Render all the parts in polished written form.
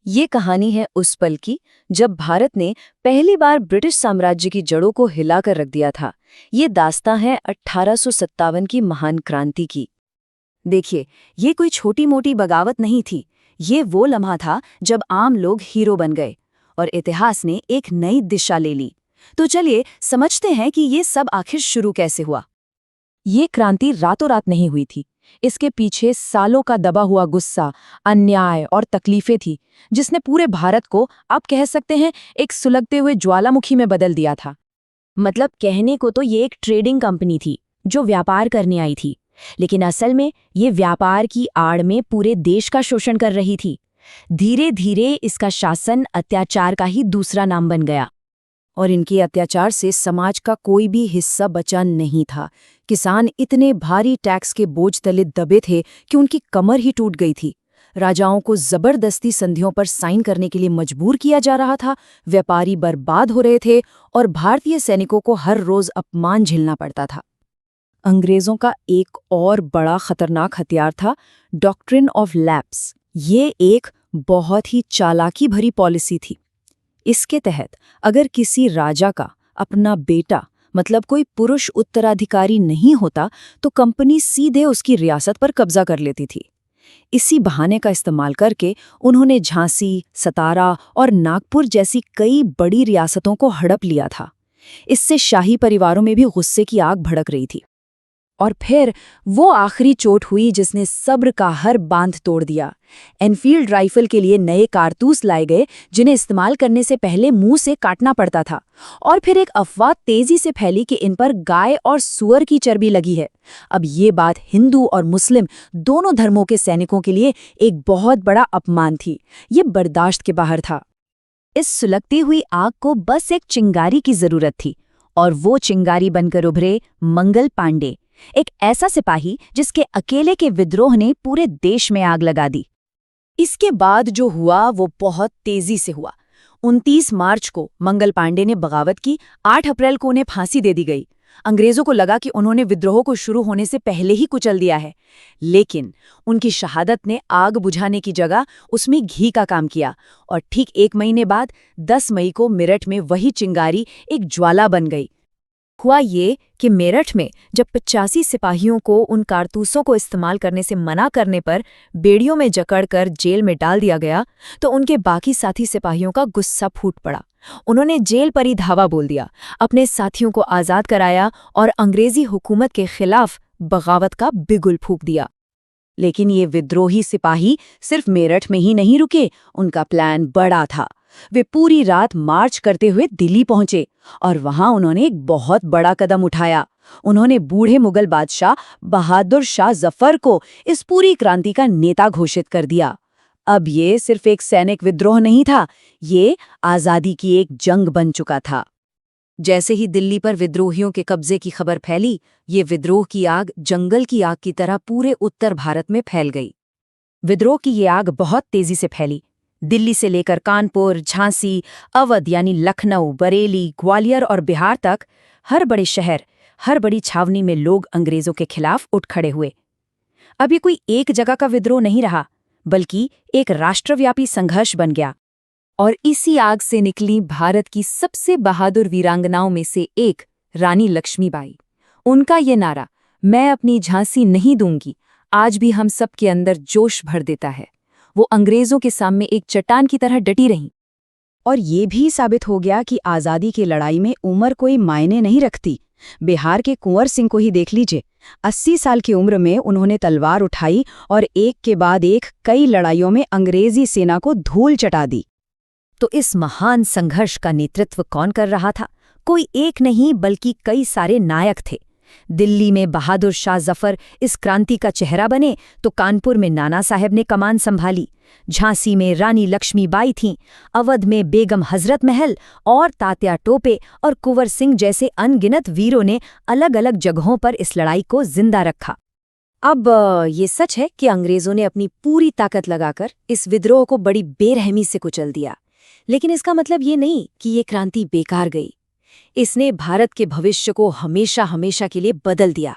ये कहानी है उस पल की जब भारत ने पहली बार ब्रिटिश साम्राज्य की जड़ों को हिलाकर रख दिया था। ये दास्तां है 1857 की महान क्रांति की। देखिए, ये कोई छोटी मोटी बगावत नहीं थी। ये वो लम्हा था जब आम लोग हीरो बन गए और इतिहास ने एक नई दिशा ले ली। तो चलिए समझते हैं कि ये सब आखिर शुरू कैसे हुआ। ये क्रांति रातों रात नहीं हुई थी। इसके पीछे सालों का दबा हुआ गुस्सा, अन्याय और तकलीफें थी, जिसने पूरे भारत को आप कह सकते हैं एक सुलगते हुए ज्वालामुखी में बदल दिया था। मतलब कहने को तो ये एक ट्रेडिंग कंपनी थी जो व्यापार करने आई थी, लेकिन असल में ये व्यापार की आड़ में पूरे देश का शोषण कर रही थी। धीरे धीरे इसका शासन अत्याचार का ही दूसरा नाम बन गया। और इनके अत्याचार से समाज का कोई भी हिस्सा बचा नहीं था। किसान इतने भारी टैक्स के बोझ तले दबे थे कि उनकी कमर ही टूट गई थी। राजाओं को जबरदस्ती संधियों पर साइन करने के लिए मजबूर किया जा रहा था। व्यापारी बर्बाद हो रहे थे और भारतीय सैनिकों को हर रोज अपमान झेलना पड़ता था। अंग्रेजों का एक और बड़ा खतरनाक हथियार था डॉक्ट्रिन ऑफ लैप्स। ये एक बहुत ही चालाकी भरी पॉलिसी थी। इसके तहत अगर किसी राजा का अपना बेटा मतलब कोई पुरुष उत्तराधिकारी नहीं होता तो कंपनी सीधे उसकी रियासत पर कब्जा कर लेती थी। इसी बहाने का इस्तेमाल करके उन्होंने झांसी, सतारा और नागपुर जैसी कई बड़ी रियासतों को हड़प लिया था। इससे शाही परिवारों में भी गुस्से की आग भड़क रही थी। और फिर वो आखिरी चोट हुई जिसने सब्र का हर बांध तोड़ दिया। एनफील्ड राइफल के लिए नए कारतूस लाए गए जिन्हें इस्तेमाल करने से पहले मुंह से काटना पड़ता था। और फिर एक अफवाह तेजी से फैली कि इन पर गाय और सुअर की चर्बी लगी है। अब ये बात हिंदू और मुस्लिम दोनों धर्मों के सैनिकों के लिए एक बहुत बड़ा अपमान थी। ये बर्दाश्त के बाहर था। इस सुलगती हुई आग को बस एक चिंगारी की जरूरत थी, और वो चिंगारी बनकर उभरे मंगल पांडे, एक ऐसा सिपाही जिसके अकेले के विद्रोह ने पूरे देश में आग लगा दी। इसके बाद जो हुआ वो बहुत तेजी से हुआ। 29 मार्च को मंगल पांडे ने बगावत की। 8 अप्रैल को उन्हें फांसी दे दी गई। अंग्रेजों को लगा कि उन्होंने विद्रोह को शुरू होने से पहले ही कुचल दिया है, लेकिन उनकी शहादत ने आग बुझाने की जगह उसमें घी का काम किया। और ठीक 1 महीने बाद 10 मई को मेरठ में वही चिंगारी एक ज्वाला बन गई। हुआ ये कि मेरठ में जब 85 सिपाहियों को उन कारतूसों को इस्तेमाल करने से मना करने पर बेड़ियों में जकड़कर जेल में डाल दिया गया, तो उनके बाकी साथी सिपाहियों का गुस्सा फूट पड़ा। उन्होंने जेल पर ही धावा बोल दिया, अपने साथियों को आज़ाद कराया और अंग्रेजी हुकूमत के खिलाफ बगावत का बिगुल फूंक दिया। लेकिन ये विद्रोही सिपाही सिर्फ मेरठ में ही नहीं रुके, उनका प्लान बड़ा था। वे पूरी रात मार्च करते हुए दिल्ली पहुंचे और वहां उन्होंने एक बहुत बड़ा कदम उठाया। उन्होंने बूढ़े मुगल बादशाह बहादुर शाह जफर को इस पूरी क्रांति का नेता घोषित कर दिया। अब ये सिर्फ एक सैनिक विद्रोह नहीं था, ये आज़ादी की एक जंग बन चुका था। जैसे ही दिल्ली पर विद्रोहियों के कब्जे की खबर फैली, ये विद्रोह की आग जंगल की आग की तरह पूरे उत्तर भारत में फैल गई। विद्रोह की ये आग बहुत तेजी से फैली। दिल्ली से लेकर कानपुर, झांसी, अवध यानी लखनऊ, बरेली, ग्वालियर और बिहार तक हर बड़े शहर, हर बड़ी छावनी में लोग अंग्रेजों के खिलाफ उठ खड़े हुए। अब ये कोई एक जगह का विद्रोह नहीं रहा, बल्कि एक राष्ट्रव्यापी संघर्ष बन गया। और इसी आग से निकली भारत की सबसे बहादुर वीरांगनाओं में से एक रानी लक्ष्मीबाई। उनका ये नारा, मैं अपनी झांसी नहीं दूंगी, आज भी हम सब के अंदर जोश भर देता है। वो अंग्रेजों के सामने एक चट्टान की तरह डटी रहीं। और ये भी साबित हो गया कि आज़ादी की लड़ाई में उम्र कोई मायने नहीं रखती। बिहार के कुंवर सिंह को ही देख लीजिए। 80 साल की उम्र में उन्होंने तलवार उठाई और एक के बाद एक कई लड़ाइयों में अंग्रेजी सेना को धूल चटा दी। तो इस महान संघर्ष का नेतृत्व कौन कर रहा था? कोई एक नहीं बल्कि कई सारे नायक थे। दिल्ली में बहादुर शाह जफर इस क्रांति का चेहरा बने, तो कानपुर में नाना साहब ने कमान संभाली, झांसी में रानी लक्ष्मीबाई थीं, अवध में बेगम हजरत महल और तात्या टोपे और कुंवर सिंह जैसे अनगिनत वीरों ने अलग अलग जगहों पर इस लड़ाई को जिंदा रखा। अब ये सच है कि अंग्रेजों ने अपनी पूरी ताकत लगाकर इस विद्रोह को बड़ी बेरहमी से कुचल दिया, लेकिन इसका मतलब ये नहीं कि ये क्रांति बेकार गई। इसने भारत के भविष्य को हमेशा हमेशा के लिए बदल दिया।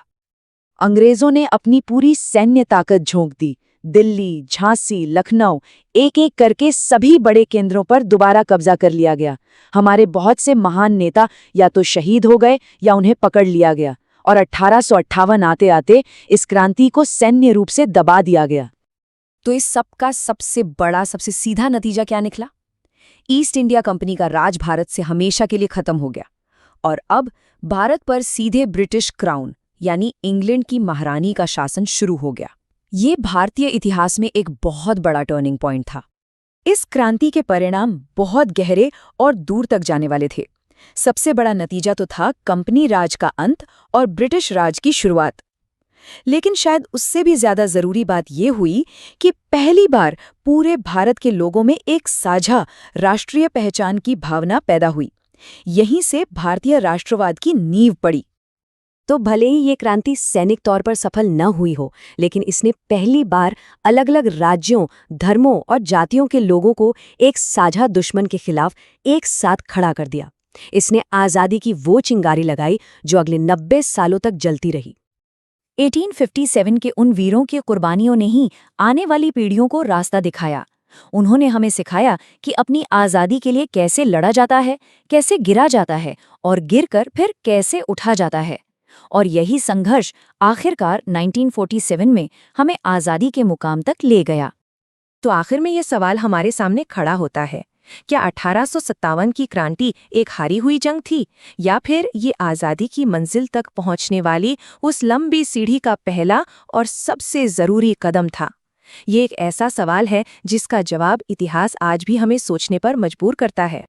अंग्रेजों ने अपनी पूरी सैन्य ताकत झोंक दी, दिल्ली, झांसी, लखनऊ, एक एक करके सभी बड़े केंद्रों पर दोबारा कब्जा कर लिया गया। हमारे बहुत से महान नेता या तो शहीद हो गए या उन्हें पकड़ लिया गया, और 1858 आते आते इस क्रांति को सैन्य रूप से दबा दिया गया। तो इस सब का सबसे बड़ा, सबसे सीधा नतीजा क्या निकला? ईस्ट इंडिया कंपनी का राज भारत से हमेशा के लिए खत्म हो गया, और अब भारत पर सीधे ब्रिटिश क्राउन यानी इंग्लैंड की महारानी का शासन शुरू हो गया। ये भारतीय इतिहास में एक बहुत बड़ा टर्निंग पॉइंट था। इस क्रांति के परिणाम बहुत गहरे और दूर तक जाने वाले थे। सबसे बड़ा नतीजा तो था कंपनी राज का अंत और ब्रिटिश राज की शुरुआत। लेकिन शायद उससे भी ज्यादा जरूरी बात ये हुई कि पहली बार पूरे भारत के लोगों में एक साझा राष्ट्रीय पहचान की भावना पैदा हुई। यहीं से भारतीय राष्ट्रवाद की नींव पड़ी। तो भले ही ये क्रांति सैनिक तौर पर सफल न हुई हो, लेकिन इसने पहली बार अलग अलग राज्यों, धर्मों और जातियों के लोगों को एक साझा दुश्मन के खिलाफ एक साथ खड़ा कर दिया। इसने आज़ादी की वो चिंगारी लगाई जो अगले 90 सालों तक जलती रही। 1857 के उन वीरों की कुर्बानियों ने ही आने वाली पीढ़ियों को रास्ता दिखाया। उन्होंने हमें सिखाया कि अपनी आज़ादी के लिए कैसे लड़ा जाता है, कैसे गिरा जाता है और गिरकर फिर कैसे उठा जाता है। और यही संघर्ष आखिरकार 1947 में हमें आज़ादी के मुकाम तक ले गया। तो आखिर में ये सवाल हमारे सामने खड़ा होता है, क्या 1857 की क्रांति एक हारी हुई जंग थी, या फिर ये आज़ादी की मंजिल तक पहुंचने वाली उस लंबी सीढ़ी का पहला और सबसे ज़रूरी कदम था? ये एक ऐसा सवाल है जिसका जवाब इतिहास आज भी हमें सोचने पर मजबूर करता है।